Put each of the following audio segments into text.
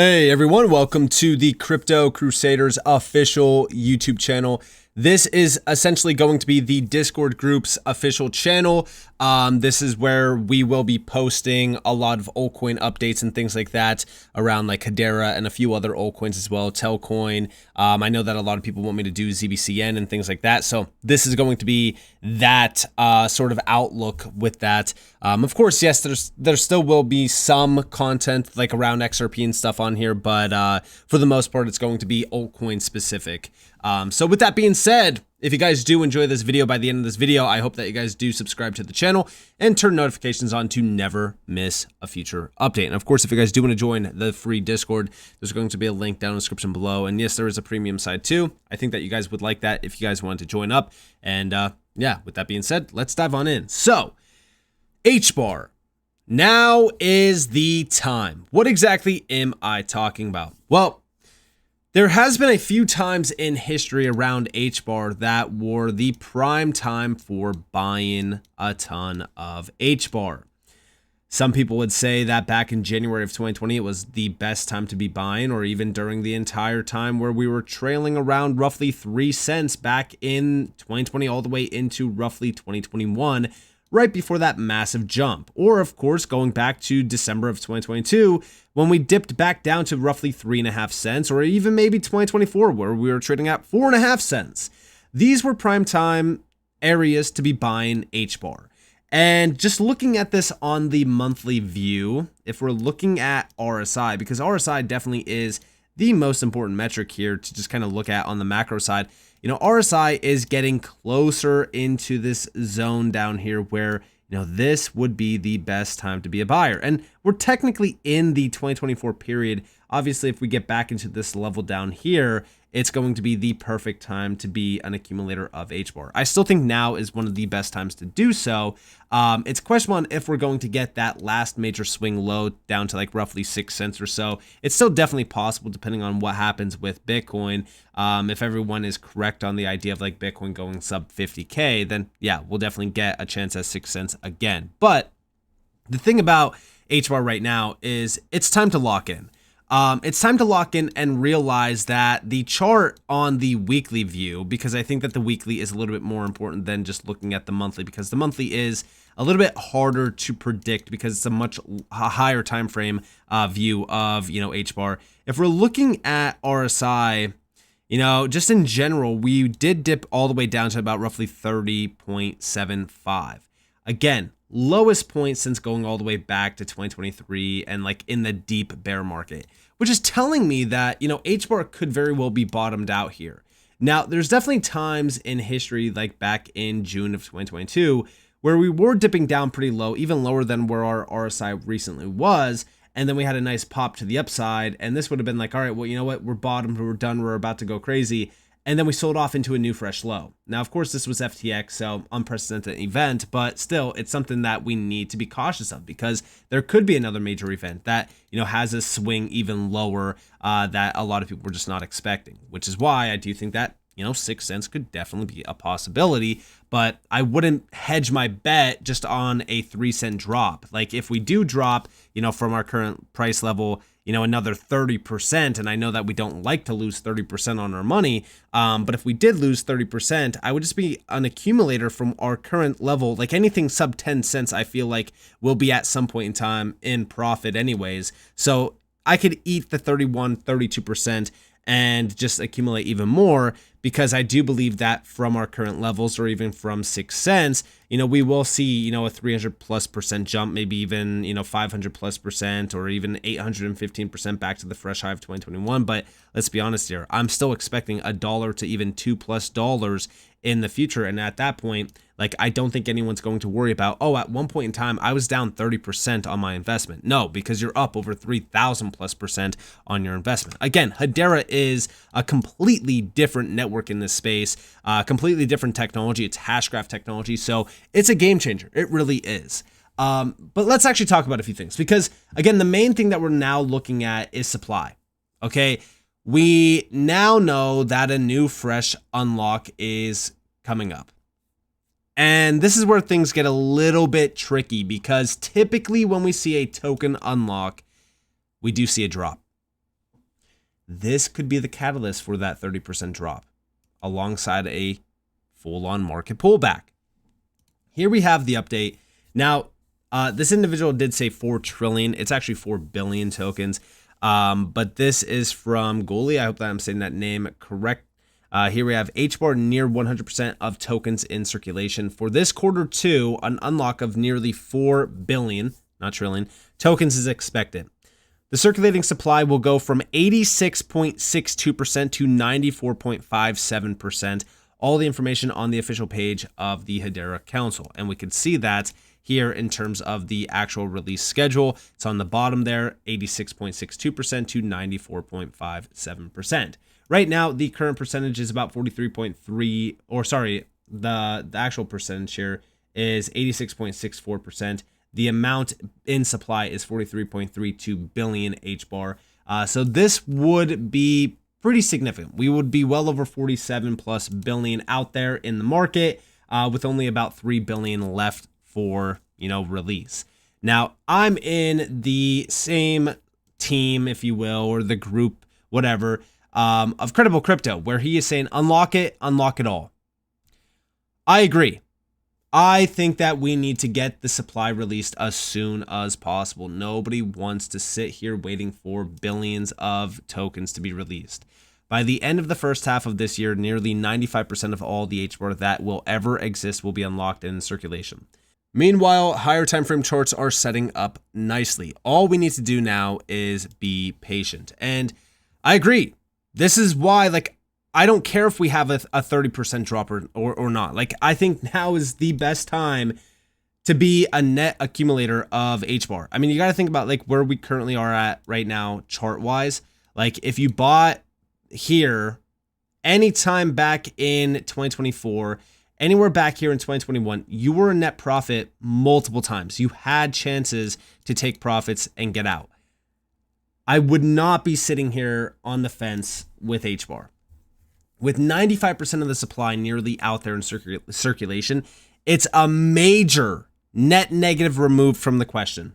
Hey everyone, welcome to the Crypto Crusaders official YouTube channel. This is essentially going to be the Discord group's official channel. This is where we will be posting a lot of altcoin updates and things like that around like Hedera and a few other altcoins as well, Telcoin. I know that a lot of people want me to do ZBCN and things like that. So this is going to be that sort of outlook with that. Of course, yes, there still will be some content like around XRP and stuff on here, but for the most part, it's going to be altcoin specific. So with that being said, if you guys do enjoy this video, by the end of this video, I hope that you guys do subscribe to the channel and turn notifications on to never miss a future update. And of course, if you guys do want to join the free Discord, there's going to be a link down in the description below. And yes, there is a premium side too. I think that you guys would like that if you guys wanted to join up. And yeah, with that being said, let's dive on in. So HBAR, now is the time. What exactly am I talking about? Well, there has been a few times in history around HBAR that were the prime time for buying a ton of HBAR. Some people would say that back in January of 2020, it was the best time to be buying, or even during the entire time where we were trailing around roughly 3 cents back in 2020 all the way into roughly 2021, right before that massive jump. Or of course, going back to December of 2022, when we dipped back down to roughly 3.5 cents, or even maybe 2024, where we were trading at 4.5 cents. These were prime time areas to be buying HBAR. And just looking at this on the monthly view, if we're looking at RSI, because RSI definitely is the most important metric here to just kind of look at on the macro side, you know, RSI is getting closer into this zone down here where, you know, this would be the best time to be a buyer. And we're technically in the 2024 period. Obviously, if we get back into this level down here, it's going to be the perfect time to be an accumulator of HBAR. I still think now is one of the best times to do so. It's question on if we're going to get that last major swing low down to like roughly 6 cents or so. It's still definitely possible depending on what happens with Bitcoin. If everyone is correct on the idea of like Bitcoin going sub 50K, then yeah, we'll definitely get a chance at 6 cents again. But the thing about HBAR right now is it's time to lock in. It's time to lock in and realize that the chart on the weekly view, because I think that the weekly is a little bit more important than just looking at the monthly, because the monthly is a little bit harder to predict because it's a much higher time frame view of, you know, HBAR. If we're looking at RSI, you know, just in general, we did dip all the way down to about roughly 30.75. Again, lowest point since going all the way back to 2023 and like in the deep bear market, which is telling me that, you know, HBAR could very well be bottomed out here. Now, there's definitely times in history, like back in June of 2022, where we were dipping down pretty low, even lower than where our RSI recently was. And then we had a nice pop to the upside. And this would have been like, all right, well, you know what? We're bottomed, we're done, we're about to go crazy. And then we sold off into a new fresh low. Now, of course, this was FTX, so unprecedented event, but still, it's something that we need to be cautious of because there could be another major event that, you know, has a swing even lower that a lot of people were just not expecting, which is why I do think that, you know, 6 cents could definitely be a possibility, but I wouldn't hedge my bet just on a 3 cent drop. Like if we do drop, you know, from our current price level, you know, another 30%, and I know that we don't like to lose 30% on our money, but if we did lose 30%, I would just be an accumulator from our current level. Like anything sub 10 cents, I feel like will be at some point in time in profit anyways. So I could eat the 32% and just accumulate even more because I do believe that from our current levels or even from 6 cents, you know, we will see, you know, a 300+% jump, maybe even, you know, 500+% or even 815% back to the fresh high of 2021. But let's be honest here, I'm still expecting $1 to even $2+ in the future. And at that point, like, I don't think anyone's going to worry about, oh, at one point in time, I was down 30% on my investment. No, because you're up over 3,000+% on your investment. Again, Hedera is a completely different network in this space, completely different technology. It's hashgraph technology. So it's a game changer. It really is. But let's actually talk about a few things because, again, the main thing that we're now looking at is supply. Okay. We now know that a new fresh unlock is coming up. And this is where things get a little bit tricky because typically when we see a token unlock, we do see a drop. this could be the catalyst for that 30% drop alongside a full-on market pullback. Here we have the update. Now, this individual did say 4 trillion. It's actually 4 billion tokens. But this is from Goli. I hope that I'm saying that name correct. Here we have HBAR near 100% of tokens in circulation. For this quarter 2, an unlock of nearly 4 billion, not trillion, tokens is expected. The circulating supply will go from 86.62% to 94.57%. All the information on the official page of the Hedera Council. And we can see that here in terms of the actual release schedule. It's on the bottom there, 86.62% to 94.57%. Right now, the current percentage is about 43.3, or sorry, the actual percentage here is 86.64%. The amount in supply is 43.32 billion HBAR. So this would be pretty significant. We would be well over 47 plus billion out there in the market, with only about 3 billion left for, release. Now, I'm in the same team, if you will, or the group, whatever, of Credible Crypto, where he is saying, unlock it all. I agree. I think that we need to get the supply released as soon as possible. Nobody wants to sit here waiting for billions of tokens to be released. By the end of the first half of this year, nearly 95% of all the HBAR that will ever exist will be unlocked and in circulation. Meanwhile, higher time frame charts are setting up nicely. All we need to do now is be patient. And I agree. This is why, I don't care if we have a 30% drop or not. I think now is the best time to be a net accumulator of HBAR. I mean, you got to think about where we currently are at right now, chart wise. If you bought here anytime back in 2024, anywhere back here in 2021, you were a net profit multiple times. You had chances to take profits and get out. I would not be sitting here on the fence with HBAR. With 95% of the supply nearly out there in circulation, it's a major net negative removed from the question.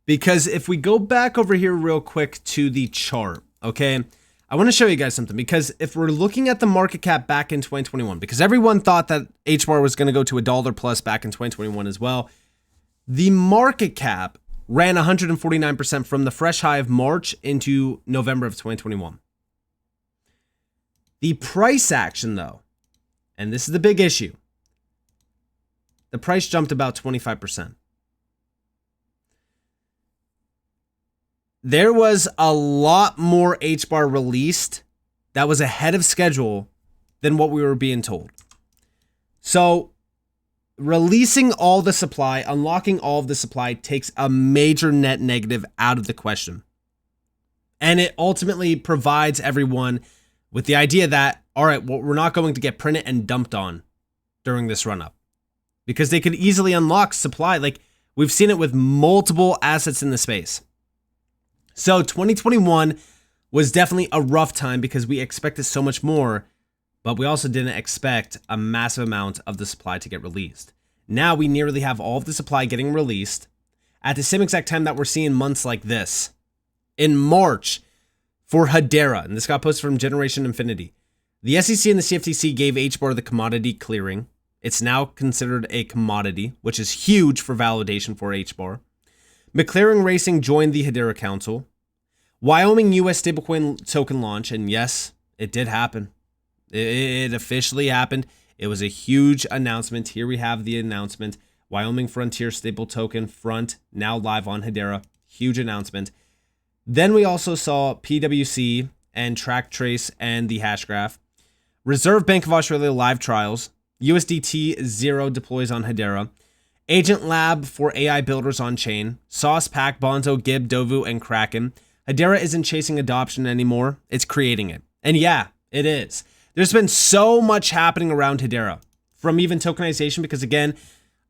Because if we go back over here real quick to the chart, okay, I want to show you guys something. Because if we're looking at the market cap back in 2021, because everyone thought that HBAR was going to go to $1 plus back in 2021 as well, the market cap ran 149% from the fresh high of March into November of 2021. The price action, though, and this is the big issue, the price jumped about 25%. There was a lot more HBAR released that was ahead of schedule than what we were being told. So releasing all the supply, unlocking all of the supply takes a major net negative out of the question. And it ultimately provides everyone with the idea that, all right, well, we're not going to get printed and dumped on during this run up, because they could easily unlock supply. We've seen it with multiple assets in the space. So 2021 was definitely a rough time because we expected so much more, but we also didn't expect a massive amount of the supply to get released. Now we nearly have all of the supply getting released at the same exact time that we're seeing months like this. In March, for Hedera, and this got posted from Generation Infinity, the SEC and the CFTC gave HBAR the commodity clearing. It's now considered a commodity, which is huge for validation for HBAR. McLaren Racing joined the Hedera Council. Wyoming US stablecoin token launch, and yes, it did happen. It officially happened. It was a huge announcement. Here we have the announcement. Wyoming Frontier stable token front, now live on Hedera. Huge announcement. Then we also saw PwC and TrackTrace and the Hashgraph. Reserve Bank of Australia live trials. USDT 0 deploys on Hedera. Agent Lab for AI builders on chain. Sauce, Pack, Bonzo, Gib, Dovu, and Kraken. Hedera isn't chasing adoption anymore. It's creating it. And yeah, it is. There's been so much happening around Hedera, from even tokenization, because again,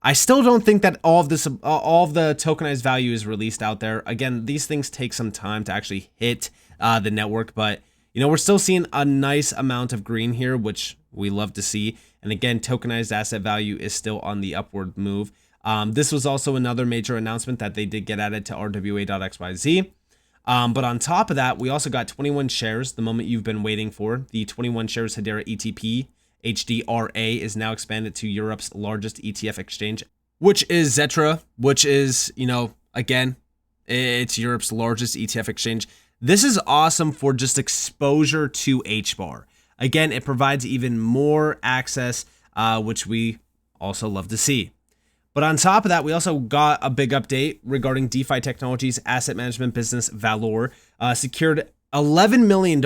I still don't think that all of the tokenized value is released out there. Again, these things take some time to actually hit the network, but we're still seeing a nice amount of green here, which we love to see. And again, tokenized asset value is still on the upward move. This was also another major announcement that they did get added to RWA.xyz. But on top of that, we also got 21 shares, the moment you've been waiting for. The 21 shares Hedera ETP, HDRA, is now expanded to Europe's largest ETF exchange, which is Xetra, which is, again, it's Europe's largest ETF exchange. This is awesome for just exposure to HBAR. Again, it provides even more access, which we also love to see. But on top of that, we also got a big update regarding DeFi Technologies asset management business Valor, secured $11 million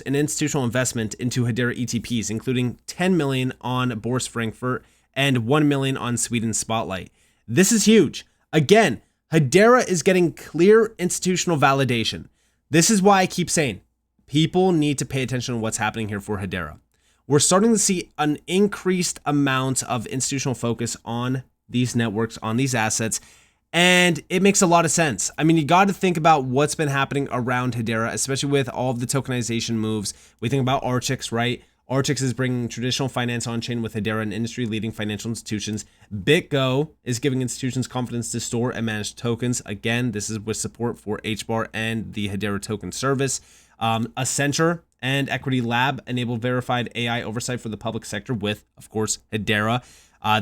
in institutional investment into Hedera ETPs, including $10 million on Bourse Frankfurt and $1 million on Sweden Spotlight. This is huge. Again, Hedera is getting clear institutional validation. This is why I keep saying people need to pay attention to what's happening here for Hedera. We're starting to see an increased amount of institutional focus on these networks, on these assets, and it makes a lot of sense. I mean, you got to think about what's been happening around Hedera, especially with all of the tokenization moves. We think about Archix, right? Archix is bringing traditional finance on-chain with Hedera and industry-leading financial institutions. BitGo is giving institutions confidence to store and manage tokens. Again, this is with support for HBAR and the Hedera token service. Accenture and Equity Lab enable verified AI oversight for the public sector with, of course, Hedera.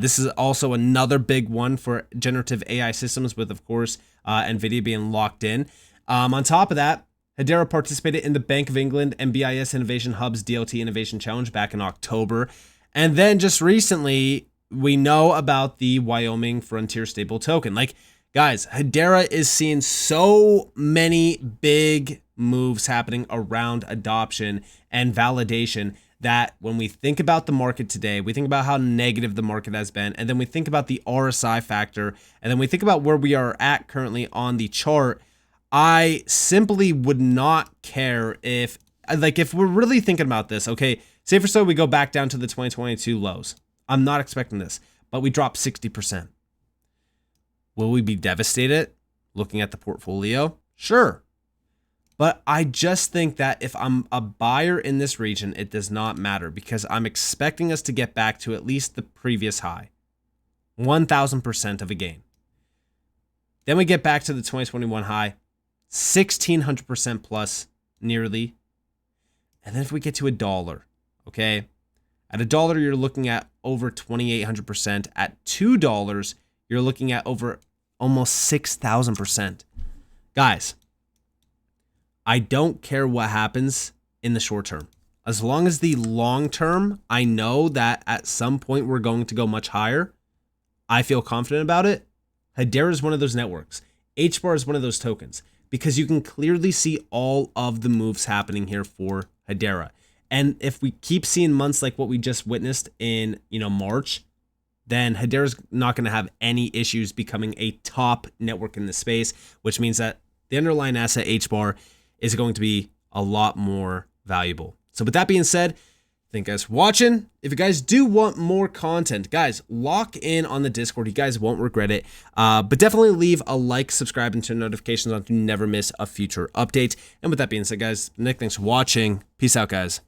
This is also another big one for generative AI systems with, of course, NVIDIA being locked in. On top of that, Hedera participated in the Bank of England and BIS Innovation Hub's DLT Innovation Challenge back in October. And then just recently, we know about the Wyoming Frontier Stable Token. Like, guys, Hedera is seeing so many big moves happening around adoption and validation that when we think about the market today, we think about how negative the market has been, and then we think about the RSI factor, and then we think about where we are at currently on the chart. I simply would not care if we're really thinking about this, okay, say for so we go back down to the 2022 lows. I'm not expecting this, but we drop 60%. Will we be devastated looking at the portfolio? Sure. But I just think that if I'm a buyer in this region, it does not matter because I'm expecting us to get back to at least the previous high, 1,000% of a gain. Then we get back to the 2021 high, 1,600% plus nearly. And then if we get to $1, okay, at $1, you're looking at over 2,800%. At $2, you're looking at over almost 6,000%. Guys, I don't care what happens in the short term. As long as the long term, I know that at some point we're going to go much higher. I feel confident about it. Hedera is one of those networks. HBAR is one of those tokens because you can clearly see all of the moves happening here for Hedera. And if we keep seeing months like what we just witnessed in, March, then Hedera is not going to have any issues becoming a top network in the space, which means that the underlying asset HBAR is going to be a lot more valuable. So with that being said, thank you guys for watching. If you guys do want more content, guys, lock in on the Discord. You guys won't regret it. But definitely leave a like, subscribe, and turn notifications on to never miss a future update. And with that being said, guys, Nick, thanks for watching. Peace out, guys.